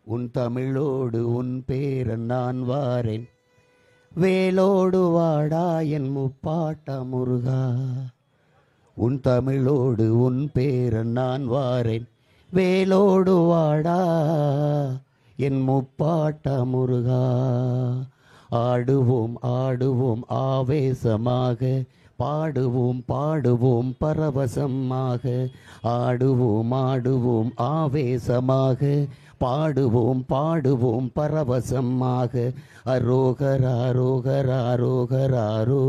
உன் தமிழோடு உன் பேரன் நான் வாரேன், வேலோடு வாடா என் முப்பாட்ட முருகா. உன் தமிழோடு உன் பேரன் நான் வாரேன், வேலோடு வாடா என் முப்பாட்ட முருகா. ஆடுவோம் ஆடுவோம் ஆவேசமாக, பாடுவோம் பாடுவோம் பரவசமாக. ஆடுவோம் ஆடுவோம் ஆவேசமாக, பாடுவோம் பாடுவோம் பரவசமாக. அரோகரா ரோகரா ரோகராரோ,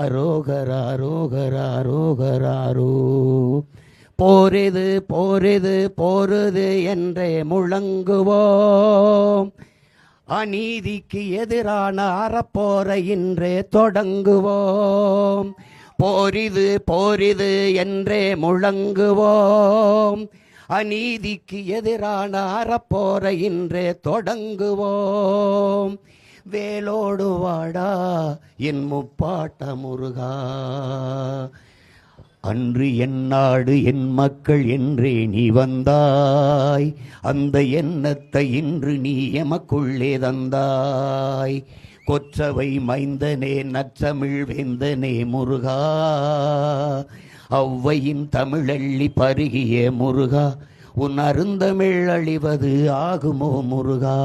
அரோகரா ரோகரா ரோகராரோ. போரிது போரிது போருது என்றே முழங்குவோம், அநீதிக்கு எதிரான அறப்போரை இன்றே தொடங்குவோம். போரிது போரிது என்றே முழங்குவோம், அநீதிக்கு எதிரான அறப்போரை இன்றே தொடங்குவோம். வேலோடு வாடா என் முப்பாட்ட முருகா. அன்று என் நாடு என் மக்கள் என்றே நீ வந்தாய், அந்த எண்ணத்தை இன்று நீ எமக்குள்ளே தந்தாய். கொற்றவை மைந்தனே நற்றமிழ் வேந்தனே முருகா, ஔவையின் தமிழள்ளி பருகிய முருகா. உன் அருந்தமிழ் அழிவது ஆகுமோ முருகா.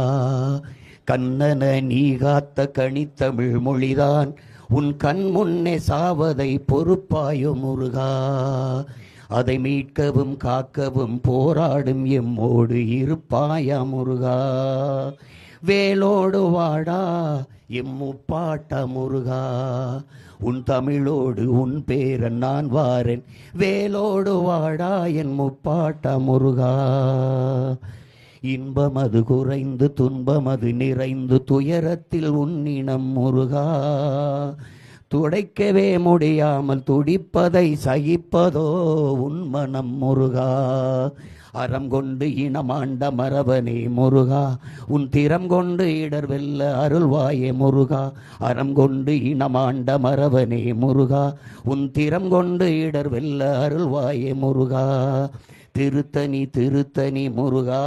கண்ணன நீ காத்த கனித்தமிழ் மொழிதான் உன் கண் முன்னே சாவதை பொறுப்பாயோ முருகா. அதை மீட்கவும் காக்கவும் போராடும் எம்மோடு இருப்பாயா முருகா. வேலோடு வாடா எம் முப்பாட்ட முருகா. உன் தமிழோடு உன் பேரன் நான் வாரேன், வேலோடு வாடா என் முப்பாட்ட முருகா. இன்பமது குறைந்து துன்பமது நிறைந்து துயரத்தில் உன்னினம் முருகா. துடைக்கவே முடியாமல் துடிப்பதை சகிப்பதோ உன் மனம் முருகா. அறம் கொண்டு இனமாண்ட மரபனே முருகா, உன் திறம் கொண்டு இடர் வெல்ல அருள்வாயே முருகா. அறம் கொண்டு இனமாண்ட மரபனே முருகா, உன் திறம் கொண்டு இடர் வெல்ல அருள்வாயே முருகா. திருத்தணி திருத்தணி முருகா,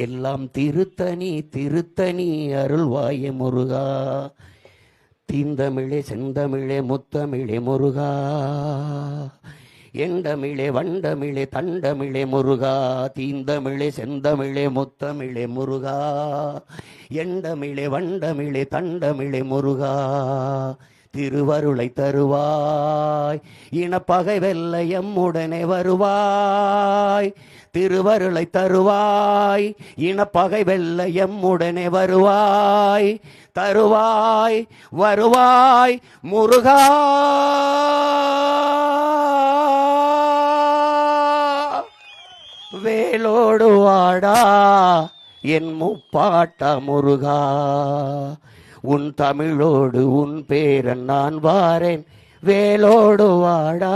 எல்லாம் திருத்தணி திருத்தணி அருள்வாயே முருகா. தீந்தமிழே செந்தமிழே முத்தமிழே முருகா, எண்டமிழே வண்டமிழே தண்டமிழே முருகா. தீந்தமிழே செந்தமிழே முத்தமிழே முருகா, எண்டமிழே வண்டமிழே தண்டமிழே முருகா. திருவருளை தருவாய், இனப்பகை வெல்ல எம்முடனே வருவாய். திருவருளை தருவாய், இனப்பகை வெல்ல எம்முடனே வருவாய். தருவாய் வருவாய் முருகா. வேலோடு வாடா என் முப்பாட்ட முருகா. உன் தமிழோடு உன் பேரன் நான் வாரேன், வேலோடு வாடா.